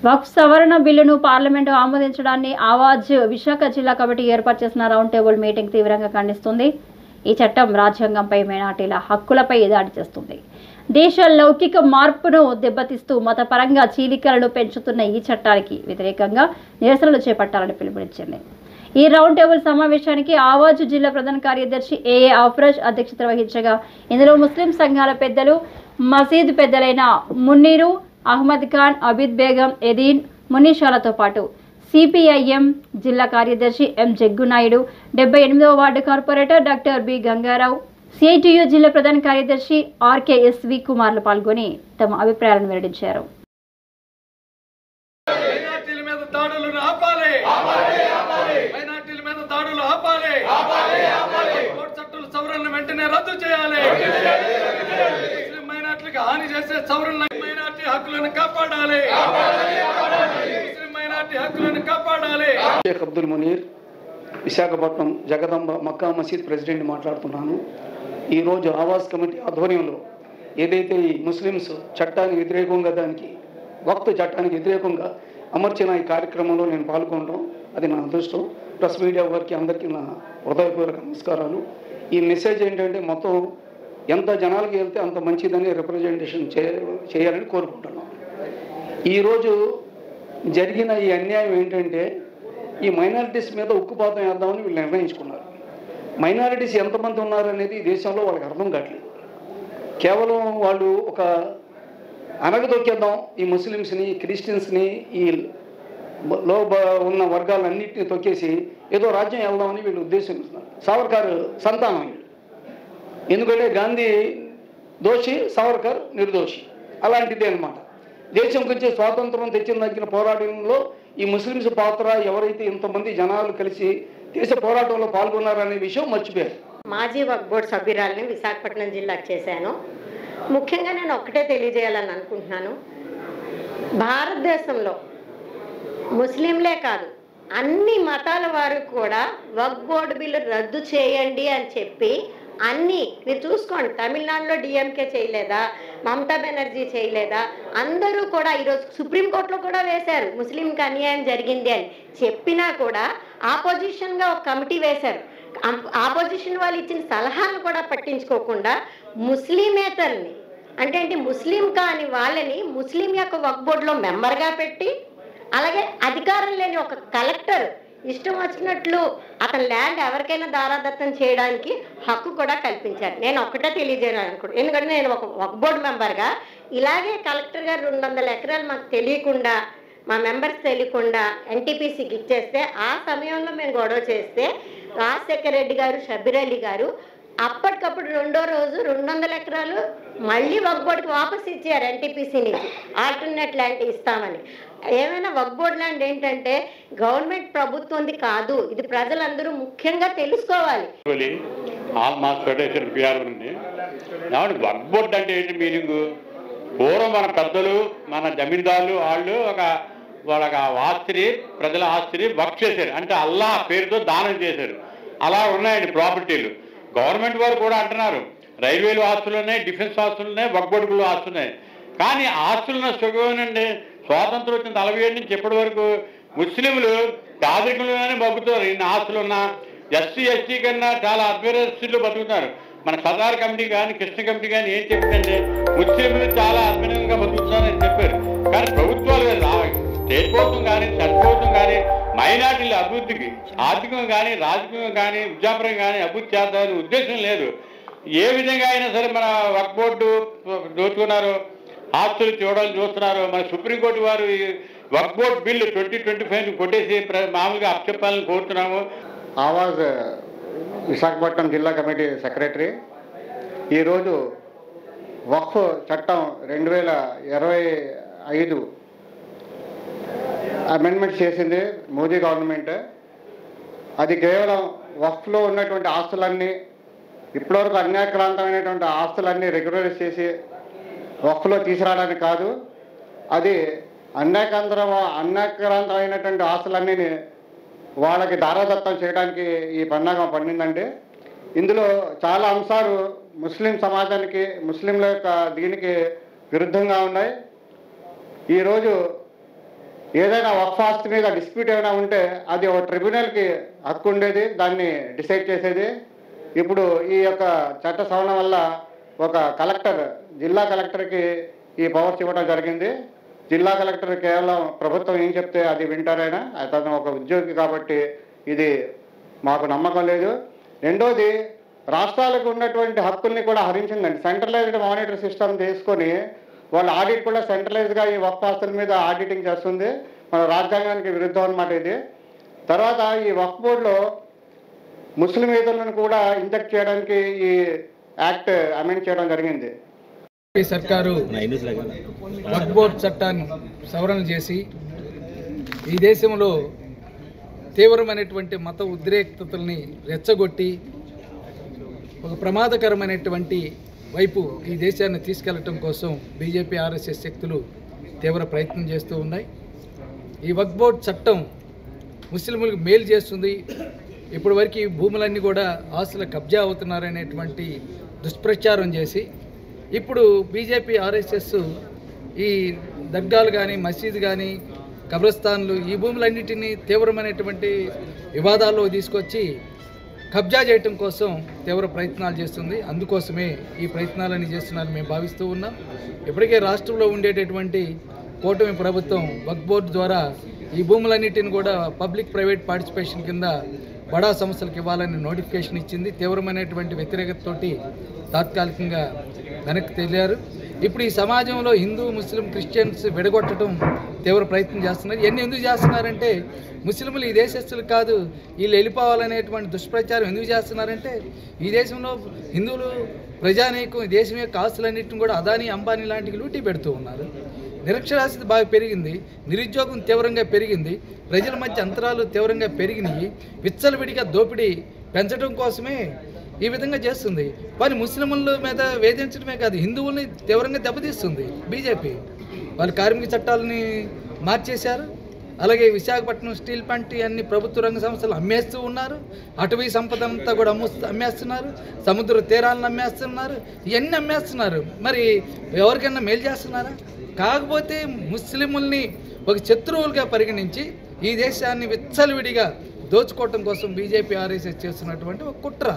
వక్ఫ్ సవరణ బిల్లును పార్లమెంటు ఆమోదించడాన్ని ఆవాజ్ విశాఖ జిల్లా కమిటీ ఏర్పాటు చేసిన రౌండ్ టేబుల్ మీటింగ్ తీవ్రంగా ఖండిస్తుంది. ఈ చట్టం రాజ్యాంగంపై మైనార్టీల హక్కులపై దాడి చేస్తుంది. దేశ లౌకిక మార్పును దెబ్బతీస్తూ మతపరంగా చీలికలను పెంచుతున్న ఈ చట్టానికి వ్యతిరేకంగా నిరసనలు చేపట్టాలని పిలుపునిచ్చింది. ఈ రౌండ్ టేబుల్ సమావేశానికి ఆవాజ్ జిల్లా ప్రధాన కార్యదర్శి ఏఏ ఆఫ్రజ్ అధ్యక్షత వహించగా ఇందులో ముస్లిం సంఘాల పెద్దలు, మసీద్ పెద్దలైన మున్నీరు అహ్మద్ ఖాన్, అబీద్ బేగం, ఎదీన్ మునీషాలతో పాటు సిపిఐఎం జిల్లా కార్యదర్శి ఎం జగ్గునాయుడు, 78వ వార్డు corporator doctor B Gangarao, CITU జిల్లా ప్రధాన కార్యదర్శి ఆర్కేఎస్వి కుమార్లు పాల్గొని తమ అభిప్రాయాలను వెల్లడించారు. షేక్ అబ్దుల్ మునీర్, విశాఖపట్నం జగదంబ మక్కా మసీద్ ప్రెసిడెంట్ మాట్లాడుతున్నాను. ఈరోజు ఆవాస్ కమిటీ ఆధ్వర్యంలో ఏదైతే ఈ ముస్లిమ్స్ చట్టానికి వ్యతిరేకంగా వక్ఫ్ చట్టానికి వ్యతిరేకంగా అమర్చిన ఈ కార్యక్రమంలో నేను పాల్గొనడం అది నా అదృష్టం. ప్రెస్ మీడియా వారికి అందరికీ నా హృదయపూర్వక నమస్కారాలు. ఈ మెసేజ్ ఏంటంటే మొత్తం ఎంత జనాలకి వెళ్తే అంత మంచిదని రిప్రజెంటేషన్ చేయాలని కోరుకుంటున్నాం. ఈరోజు జరిగిన ఈ అన్యాయం ఏంటంటే ఈ మైనారిటీస్ మీద ఉక్కుపాతం వేద్దామని వీళ్ళు నిర్ణయించుకున్నారు. మైనారిటీస్ ఎంతమంది ఉన్నారనేది ఈ దేశంలో వాళ్ళకి అర్థం కావట్లేదు. కేవలం వాళ్ళు ఒక అనగదొక్కేద్దాం ఈ ముస్లిమ్స్ని, క్రిస్టియన్స్ని, ఈ లో ఉన్న వర్గాలన్నింటినీ తొక్కేసి ఏదో రాజ్యం వెళ్దామని వీళ్ళు ఉద్దేశిస్తున్నారు. సావర్కర్ సంతానం వీళ్ళు. ఎందుకంటే గాంధీ దోషి, సావర్కర్ నిర్దోషి, అలాంటిదే అనమాట. దేశం గురించి స్వాతంత్రం తెచ్చిన దగ్గర పోరాటంలో ఈ ముస్లిమ్స్ పాత్ర ఎవరైతే ఇంతమంది జనాలు కలిసి దేశ పోరాటంలో పాల్గొన్నారనే విషయం మర్చిపోయారు. మాజీ వక్ఫ్ బోర్డు సభ్యురాలని విశాఖపట్నం జిల్లాకు చేశాను. ముఖ్యంగా నేను ఒక్కటే తెలియజేయాలని అనుకుంటున్నాను. భారతదేశంలో ముస్లింలే కాదు అన్ని మతాల వారు కూడా వక్ఫ్ బోర్డు బిల్లు రద్దు చేయండి అని చెప్పి మీరు చూసుకోండి, తమిళనాడులో డిఎంకే చేయలేదా, మమతా బెనర్జీ చేయలేదా, అందరూ కూడా ఈరోజు సుప్రీంకోర్టులో కూడా వేశారు ముస్లింకి అన్యాయం జరిగింది అని చెప్పినా కూడా ఆపోజిషన్గా ఒక కమిటీ వేశారు. ఆపోజిషన్ వాళ్ళు ఇచ్చిన సలహాను కూడా పట్టించుకోకుండా ముస్లిమేతల్ని అంటే ముస్లిం కాని వాళ్ళని ముస్లిం యొక్క వక్ఫ్ బోర్డులో మెంబర్గా పెట్టి, అలాగే అధికారం లేని ఒక కలెక్టర్ ఇష్టం వచ్చినట్లు అతని ల్యాండ్ ఎవరికైనా దారాదత్తం చేయడానికి హక్కు కూడా కల్పించారు. నేను ఒక్కటే తెలియజేయాలనుకుంటున్నాను. ఎందుకంటే నేను ఒక వక్ఫ్ బోర్డు మెంబర్గా ఇలాగే కలెక్టర్ గారు 200 ఎకరాలు మాకు తెలియకుండా, మా మెంబర్స్ తెలియకుండా ఎన్టీపీసీకి ఇచ్చేస్తే ఆ సమయంలో మేము గొడవ చేస్తే రాజశేఖర రెడ్డి గారు, షబీర్ అలీ గారు అప్పటికప్పుడు రెండో రోజు 200 ఎకరాలు మళ్ళీ వక్ఫ్ బోర్డుకి వాపసు ఇచ్చారు. ఎన్టీపీసీ నుంచి ఆల్టర్నేట్ ల్యాండ్ ఇస్తామని. ఏమైనా వక్ఫ్ బోర్డు ల్యాండ్ ఏంటంటే గవర్నమెంట్ ప్రభుత్వంది కాదు, ఇది ప్రజలందరూ ముఖ్యంగా తెలుసుకోవాలి. వక్ఫ్ బోర్డు అంటే ఏంటి మీనింగ్? పూర్వం మన పెద్దలు, మన జమీందారులు వాళ్ళు వాళ్ళకి ఆస్తిని, ప్రజల ఆస్తిని వక్ఫ్ చేశారు, అంటే అల్లా పేరుతో దానం చేశారు. అలా ఉన్నాయండి ప్రాపర్టీలు. గవర్నమెంట్ వారు కూడా అంటున్నారు రైల్వేలు ఆస్తులు ఉన్నాయి, డిఫెన్స్ ఆస్తులు ఉన్నాయి, వక్ఫ్ బోర్డులు ఆస్తులు ఉన్నాయి. కానీ ఆస్తులున్న సుఖమేనండి. స్వాతంత్రం వచ్చిన 47 నుంచి ఇప్పటి వరకు ముస్లింలు పేదరికంలోనే బతుకుతారు. ఇన్ని ఆస్తులు ఉన్నా ఎస్సీ ఎస్టీ కన్నా చాలా అద్భుతంలో బతుకుతారు. మన సదార్ కమిటీ కానీ కృష్ణ కమిటీ కానీ ఏం చెప్తుందంటే ముస్లింలు చాలా అద్భుతంగా బతుకుతున్నారని చెప్పారు. కానీ ప్రభుత్వాలు స్టేట్ ప్రభుత్వం కానీ సెంట్రల్ ప్రభుత్వం కానీ మైనార్టీల అభివృద్ధికి ఆర్థికంగా కానీ రాజకీయంగా కానీ విద్యాపరంగా కానీ అభివృద్ధి చేద్దామనే ఉద్దేశం లేదు. ఏ విధంగా అయినా సరే మన వక్ఫ్ బోర్డు దోచుకున్నారు, ఆస్తులు చూస్తున్నారు. మన సుప్రీంకోర్టు వారు ఈ వక్ఫ్ బోర్డు బిల్లు 2025 కొట్టేసి మామూలుగా అప్పచెప్పాలని కోరుతున్నాము. ఆవాజ్ విశాఖపట్నం జిల్లా కమిటీ సెక్రటరీ. ఈరోజు వక్ఫ్ చట్టం 2025 అమెండ్మెంట్ చేసింది మోదీ గవర్నమెంట్. అది కేవలం వక్ఫ్లో ఉన్నటువంటి ఆస్తులన్నీ, ఇప్పటివరకు అన్యాక్రాంతమైనటువంటి ఆస్తులన్నీ రెగ్యులరైజ్ చేసి వక్ఫ్లో తీసుకురావడానికి కాదు, అది అన్యాక్రాంతమైనటువంటి ఆస్తులన్నీ వాళ్ళకి దారాదత్తం చేయడానికి ఈ పన్నాగం పండిందండి. ఇందులో చాలా అంశాలు ముస్లిం సమాజానికి, ముస్లింల యొక్క దీనికి విరుద్ధంగా ఉన్నాయి. ఈరోజు ఏదైనా వక్ఫ్ ఆస్తి మీద డిస్ప్యూట్ ఏమైనా ఉంటే అది ఒక ట్రిబ్యునల్కి హక్కు ఉండేది, దాన్ని డిసైడ్ చేసేది. ఇప్పుడు ఈ యొక్క చట్ట సవరణ వల్ల ఒక కలెక్టర్, జిల్లా కలెక్టర్కి ఈ పవర్స్ ఇవ్వడం జరిగింది. జిల్లా కలెక్టర్ కేవలం ప్రభుత్వం ఏం చెప్తే అది వింటారైనా, అతను ఒక ఉద్యోగి కాబట్టి ఇది మాకు నమ్మకం లేదు. రెండోది, రాష్ట్రాలకు ఉన్నటువంటి హక్కుల్ని కూడా హరించిందండి. సెంట్రలైజ్డ్ మానిటరీ సిస్టమ్ తీసుకొని వాళ్ళ ఆడిట్ కూడా సెంట్రలైజ్గా ఈ వక్ఫ్ ఆస్తుల మీద ఆడిటింగ్ చేస్తుంది. మన రాజ్యాంగానికి విరుద్ధం అన్నమాట ఇది. తర్వాత ఈ వక్ఫ్ బోర్డులో ముస్లిమేతరులను కూడా ఇంజెక్ట్ చేయడానికి ఈ యాక్ట్ అమెండ్ చేయడం జరిగింది. సర్కారు వక్ఫ్ బోర్డు చట్టాన్ని సవరణ చేసి ఈ దేశంలో తీవ్రమైనటువంటి మత ఉద్రేక్తతల్ని రెచ్చగొట్టి ఒక ప్రమాదకరమైనటువంటి వైపు ఈ దేశాన్ని తీసుకెళ్లటం కోసం బీజేపీ ఆర్ఎస్ఎస్ శక్తులు తీవ్ర ప్రయత్నం చేస్తూ ఉన్నాయి. ఈ వక్ఫ్ బోర్డు చట్టం ముస్లింలకు మేలు చేస్తుంది, ఇప్పటి వరకు ఈ భూములన్నీ కూడా ఆస్తుల కబ్జా అవుతున్నారనేటువంటి దుష్ప్రచారం చేసి ఇప్పుడు బీజేపీ ఆర్ఎస్ఎస్ ఈ దర్గాలు కానీ మసీదు కానీ కబ్రస్థాన్లు ఈ భూములన్నిటినీ తీవ్రమైనటువంటి వివాదాల్లో తీసుకొచ్చి కబ్జా చేయటం కోసం తీవ్ర ప్రయత్నాలు చేస్తుంది. అందుకోసమే ఈ ప్రయత్నాలన్నీ చేస్తున్నారని మేము భావిస్తూ ఉన్నాం. ఇప్పటికే రాష్ట్రంలో ఉండేటటువంటి కూటమి ప్రభుత్వం వక్ఫ్ బోర్డు ద్వారా ఈ భూములన్నిటిని కూడా పబ్లిక్ ప్రైవేట్ పార్టిసిపేషన్ కింద బడా సంస్థలకు ఇవ్వాలని నోటిఫికేషన్ ఇచ్చింది. తీవ్రమైనటువంటి వ్యతిరేకతతోటి తాత్కాలికంగా వెనక్కి తెలియారు. ఇప్పుడు ఈ సమాజంలో హిందూ, ముస్లిం, క్రిస్టియన్స్ విడగొట్టడం తీవ్ర ప్రయత్నం చేస్తున్నారు. ఇవన్నీ ఎందుకు చేస్తున్నారంటే ముస్లింలు ఈ దేశస్తులు కాదు, వీళ్ళు వెళ్ళిపోవాలనేటువంటి దుష్ప్రచారం ఎందుకు చేస్తున్నారంటే ఈ దేశంలో హిందువులు ప్రజానీకం ఈ దేశం యొక్క ఆస్తులన్నింటిని కూడా అదానీ, అంబానీ లాంటివి లూటీ పెడుతూ ఉన్నారు. నిరక్షరాస్యత బాగా పెరిగింది, నిరుద్యోగం తీవ్రంగా పెరిగింది, ప్రజల మధ్య అంతరాలు తీవ్రంగా పెరిగినాయి. విచ్చలవిడిగా దోపిడీ పెంచడం కోసమే ఈ విధంగా చేస్తుంది. కానీ ముస్లింల మీద వేధించడమే కాదు, హిందువుల్ని తీవ్రంగా దెబ్బతీస్తుంది బీజేపీ. వాళ్ళ కార్మిక చట్టాలని మార్చేశారు. అలాగే విశాఖపట్నం స్టీల్ ప్లాంట్ అన్ని ప్రభుత్వ రంగ సంస్థలు అమ్మేస్తూ ఉన్నారు. అటవీ సంపద అంతా కూడా అమ్మేస్తున్నారు. సముద్ర తీరాలను అమ్మేస్తున్నారు. ఇవన్నీ అమ్మేస్తున్నారు. మరి ఎవరికైనా మేలు చేస్తున్నారా? కాకపోతే ముస్లింల్ని ఒక శత్రువులుగా పరిగణించి ఈ దేశాన్ని విచ్చలవిడిగా దోచుకోవటం కోసం బీజేపీ ఆర్ఎస్ఎస్ చేస్తున్నటువంటి ఒక కుట్ర.